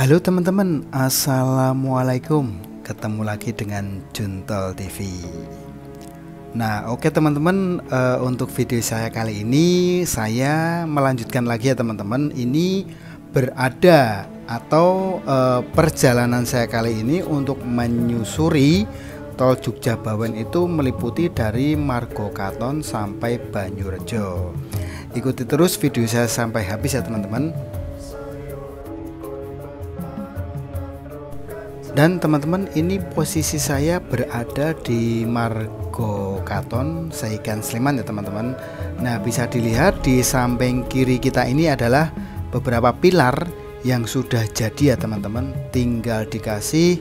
Halo teman-teman, assalamualaikum. Ketemu lagi dengan Juntol TV. Nah, oke teman-teman, untuk video saya kali ini saya melanjutkan lagi ya teman-teman. Ini berada atau perjalanan saya kali ini untuk menyusuri tol Jogja Bawen itu meliputi dari Margo Katon sampai Banyurejo. Ikuti terus video saya sampai habis ya teman-teman. Dan teman-teman, ini posisi saya berada di Margo Katon, Saikan Sleman ya teman-teman. Nah, bisa dilihat di samping kiri kita ini adalah beberapa pilar yang sudah jadi ya teman-teman. Tinggal dikasih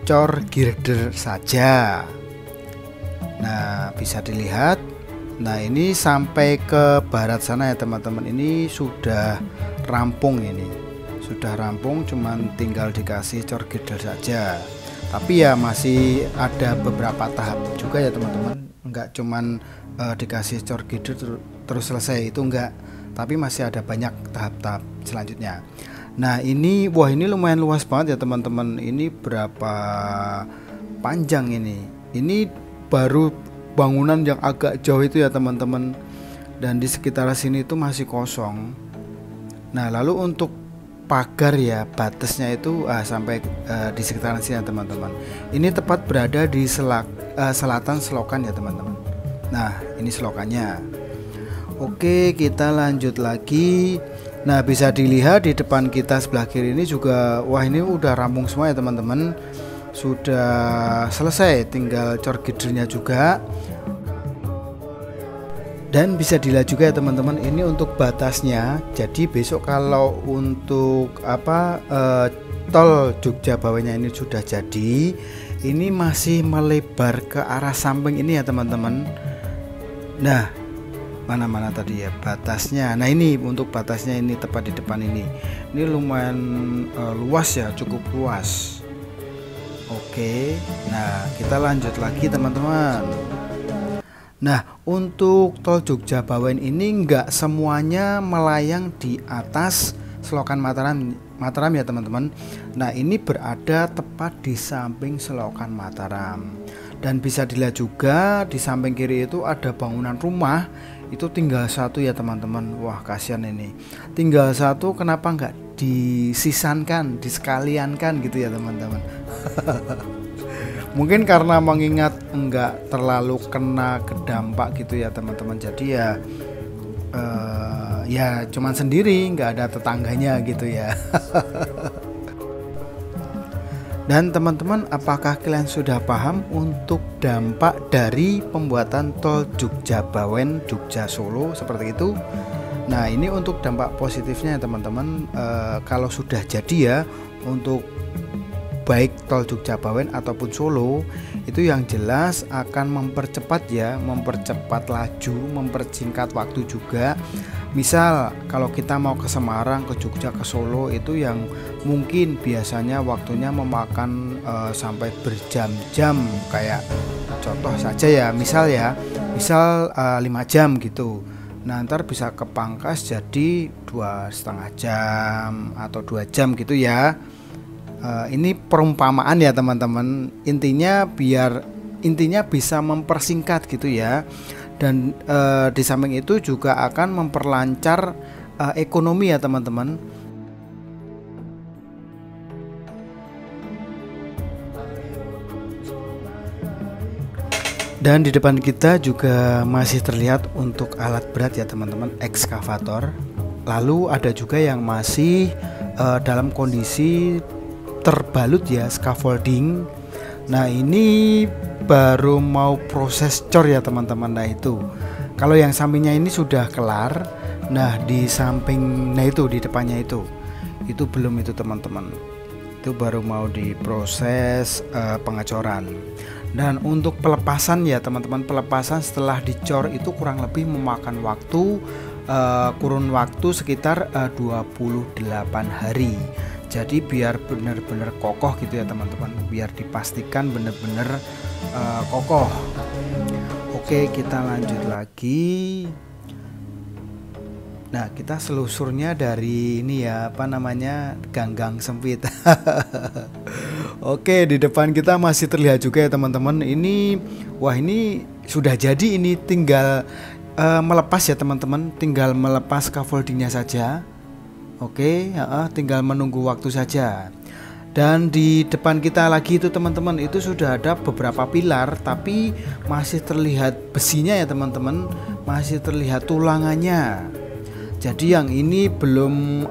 cor girder saja. Nah, bisa dilihat. Nah, ini sampai ke barat sana ya teman-teman. Ini sudah rampung ini. Sudah rampung, cuman tinggal dikasih cor girder saja. Tapi ya masih ada beberapa tahap juga ya teman-teman. Enggak cuman dikasih cor girder terus selesai, itu enggak. Tapi masih ada banyak tahap-tahap selanjutnya. Nah, ini wah, ini lumayan luas banget ya teman-teman. Ini berapa panjang ini? Ini baru bangunan yang agak jauh itu ya teman-teman. Dan di sekitar sini itu masih kosong. Nah, lalu untuk pagar ya, batasnya itu sampai di sekitaran sini teman-teman. Ini tepat berada di selatan selokan ya teman-teman. Nah, ini selokannya. Oke, kita lanjut lagi. Nah, bisa dilihat di depan kita sebelah kiri ini juga, wah, ini udah rampung semua ya teman-teman. Sudah selesai, tinggal cor girdernya juga. Dan bisa dilihat juga ya teman-teman, ini untuk batasnya. Jadi besok kalau untuk tol Jogja Bawennya ini sudah jadi, ini masih melebar ke arah samping ini ya teman-teman. Nah, mana-mana tadi ya batasnya. Nah, ini untuk batasnya ini tepat di depan ini. Ini lumayan luas ya, cukup luas. Oke, nah kita lanjut lagi teman-teman. Nah, untuk tol Jogja Bawen ini enggak semuanya melayang di atas selokan Mataram ya teman-teman. Nah, ini berada tepat di samping selokan Mataram. Dan bisa dilihat juga di samping kiri itu ada bangunan rumah. Itu tinggal satu ya teman-teman. Wah, kasihan ini. Tinggal satu, kenapa enggak disisankan, disekaliankan gitu ya teman-teman. Mungkin karena mengingat enggak terlalu kena ke dampak gitu ya teman-teman. Jadi ya ya cuman sendiri, nggak ada tetangganya gitu ya. Dan teman-teman, apakah kalian sudah paham untuk dampak dari pembuatan tol Jogja Bawen Jogja Solo seperti itu? Nah, ini untuk dampak positifnya teman-teman. Kalau sudah jadi ya, untuk baik tol Jogja Bawen ataupun Solo, itu yang jelas akan mempercepat ya, mempercepat laju, mempersingkat waktu juga. Misal kalau kita mau ke Semarang, ke Jogja, ke Solo, itu yang mungkin biasanya waktunya memakan sampai berjam-jam, kayak contoh saja ya, misal 5 jam gitu. Nah, ntar bisa kepangkas jadi 2,5 jam atau 2 jam gitu ya. Ini perumpamaan ya teman-teman. Intinya bisa mempersingkat gitu ya. Dan di samping itu juga akan memperlancar ekonomi ya teman-teman. Dan di depan kita juga masih terlihat untuk alat berat ya teman-teman, ekskavator. Lalu ada juga yang masih dalam kondisi terbalut ya, scaffolding. Nah, ini baru mau proses cor ya teman-teman. Nah, itu kalau yang sampingnya ini sudah kelar. Nah, di samping, nah itu di depannya itu belum itu teman-teman. Itu baru mau diproses pengecoran. Dan untuk pelepasan ya teman-teman, pelepasan setelah dicor itu kurang lebih memakan waktu kurun waktu sekitar 28 hari. Jadi biar benar-benar kokoh gitu ya teman-teman, biar dipastikan benar-benar kokoh. Oke, kita lanjut lagi. Nah, kita selusurnya dari ini ya, apa namanya, ganggang sempit. Oke, di depan kita masih terlihat juga ya teman-teman. Ini, wah ini sudah jadi, ini tinggal melepas ya teman-teman, tinggal melepas scaffoldingnya saja. Oke, tinggal menunggu waktu saja. Dan di depan kita lagi itu teman-teman, itu sudah ada beberapa pilar, tapi masih terlihat besinya ya teman-teman, masih terlihat tulangannya. Jadi yang ini belum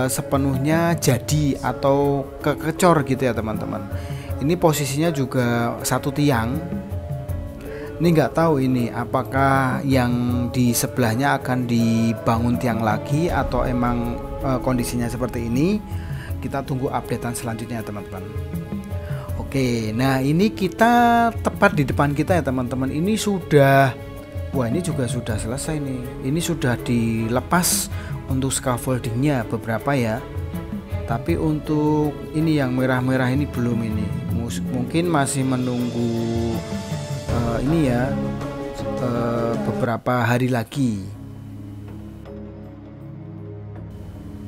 sepenuhnya jadi atau kekecor gitu ya teman-teman. Ini posisinya juga satu tiang. Ini nggak tahu ini apakah yang di sebelahnya akan dibangun tiang lagi atau emang kondisinya seperti ini. Kita tunggu updatean selanjutnya teman-teman. Oke, nah ini kita tepat di depan kita ya teman-teman. Ini sudah, wah ini juga sudah selesai nih. Ini sudah dilepas untuk scaffoldingnya beberapa ya. Tapi untuk ini yang merah-merah ini belum ini. Mungkin masih menunggu ini ya beberapa hari lagi.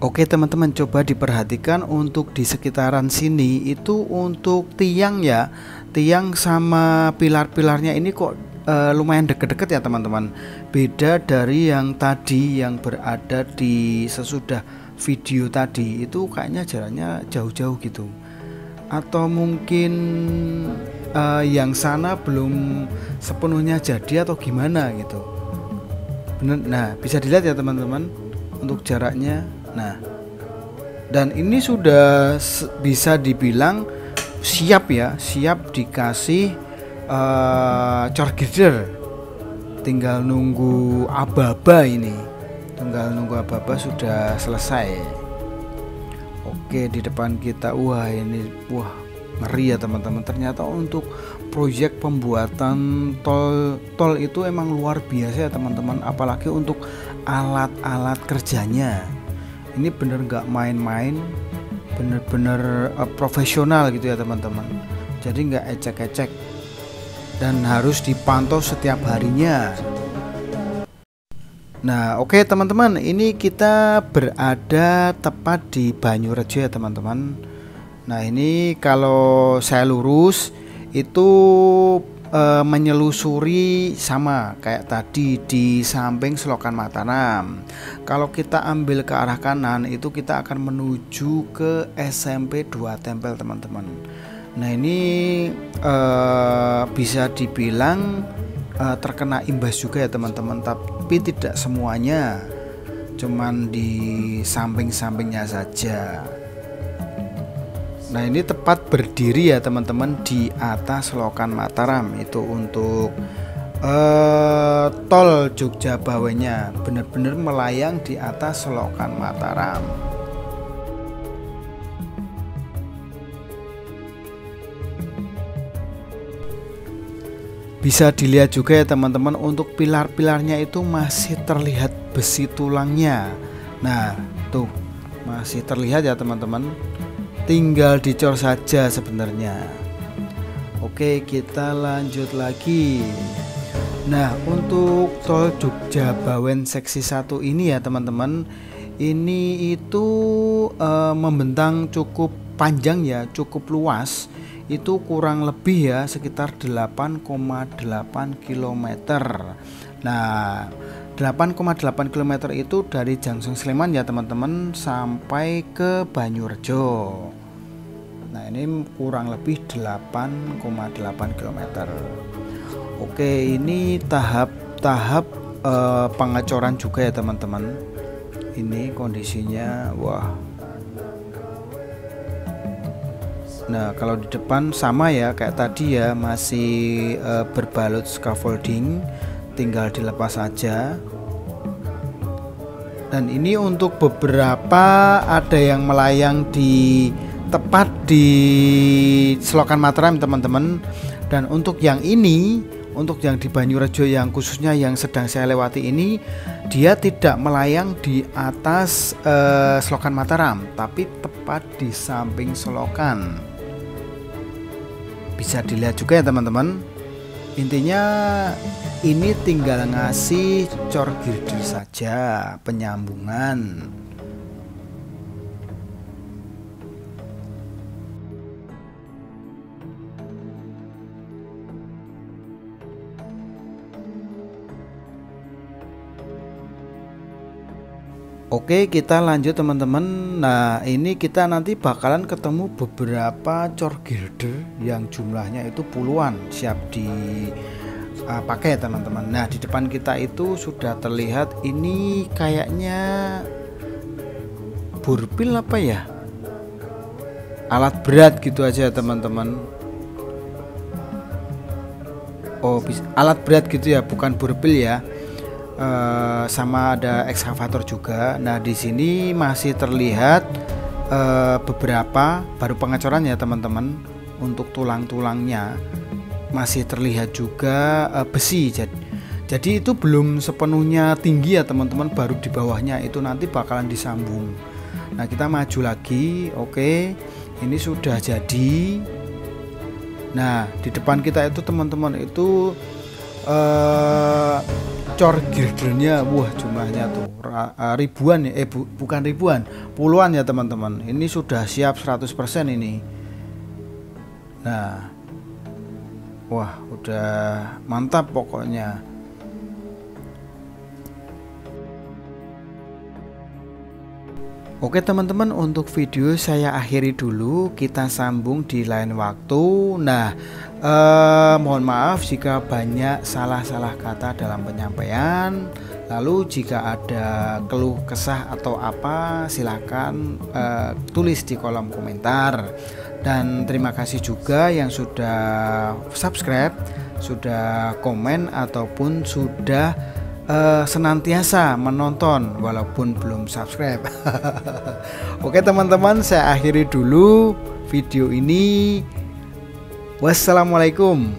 Oke teman-teman, coba diperhatikan untuk di sekitaran sini itu untuk tiang ya, tiang sama pilar-pilarnya ini kok lumayan deket-deket ya teman-teman. Beda dari yang tadi yang berada di sesudah video tadi, itu kayaknya jaraknya jauh-jauh gitu. Atau mungkin yang sana belum sepenuhnya jadi atau gimana gitu. Bener, nah bisa dilihat ya teman-teman untuk jaraknya. Nah, dan ini sudah bisa dibilang siap ya, siap dikasih chore girder. Tinggal nunggu aba-aba ini, tinggal nunggu aba-aba sudah selesai. Oke, di depan kita, wah ini, wah ngeri ya teman-teman. Ternyata untuk proyek pembuatan tol itu emang luar biasa ya teman-teman. Apalagi untuk alat-alat kerjanya. Ini bener nggak main-main, bener-bener profesional gitu ya teman-teman. Jadi nggak ecek-ecek dan harus dipantau setiap harinya. Nah oke teman-teman, ini kita berada tepat di Banyurejo ya teman-teman. Nah ini kalau saya lurus itu menyelusuri sama kayak tadi di samping Selokan Mataram. Kalau kita ambil ke arah kanan itu kita akan menuju ke SMP 2 Tempel teman-teman. Nah ini bisa dibilang terkena imbas juga ya teman-teman, tapi tidak semuanya, cuman di samping-sampingnya saja. Nah ini tepat berdiri ya teman-teman di atas Selokan Mataram. Itu untuk tol Jogja Bawenya, benar-benar melayang di atas Selokan Mataram. Bisa dilihat juga ya teman-teman, untuk pilar-pilarnya itu masih terlihat besi tulangnya. Nah tuh masih terlihat ya teman-teman, tinggal dicor saja sebenarnya. Oke, kita lanjut lagi. Nah untuk tol Jogja Bawen seksi 1 ini ya teman-teman, ini itu membentang cukup panjang ya, cukup luas. Itu kurang lebih ya sekitar 8,8 km. Nah 8,8 km itu dari Jangsung Sleman ya teman-teman sampai ke Banyurejo. Nah ini kurang lebih 8,8 km. Oke, ini tahap pengecoran juga ya teman-teman. Ini kondisinya, wah. Nah kalau di depan sama ya kayak tadi ya, masih berbalut scaffolding, tinggal dilepas saja. Dan ini untuk beberapa ada yang melayang di tepat di Selokan Mataram teman-teman. Dan untuk yang ini, untuk yang di Banyurejo yang khususnya yang sedang saya lewati ini, dia tidak melayang di atas Selokan Mataram, tapi tepat di samping selokan. Bisa dilihat juga ya teman-teman. Intinya ini tinggal ngasih cor girder saja, penyambungan. Oke, kita lanjut teman-teman. Nah, ini kita nanti bakalan ketemu beberapa cor girder yang jumlahnya itu puluhan siap dipakai teman-teman. Nah, di depan kita itu sudah terlihat ini kayaknya burpil apa ya? Alat berat gitu aja teman-teman. Oh, alat berat gitu ya, bukan burpil ya. Sama ada ekskavator juga. Nah, di sini masih terlihat beberapa baru pengecoran ya teman-teman. Untuk tulang-tulangnya masih terlihat juga besi. Jadi itu belum sepenuhnya tinggi ya teman-teman, baru di bawahnya itu nanti bakalan disambung. Nah, kita maju lagi. Oke, ini sudah jadi. Nah, di depan kita itu teman-teman itu cor girdernya, wah jumlahnya tuh ribuan ya, bukan ribuan, puluhan ya teman-teman. Ini sudah siap 100% ini. Nah, wah udah mantap pokoknya. Oke teman-teman, untuk video saya akhiri dulu, kita sambung di lain waktu. Nah, mohon maaf jika banyak salah-salah kata dalam penyampaian. Lalu jika ada keluh kesah atau apa, silakan tulis di kolom komentar. Dan terima kasih juga yang sudah subscribe, sudah komen ataupun sudah senantiasa menonton walaupun belum subscribe. Oke teman-teman, saya akhiri dulu video ini. Wassalamualaikum.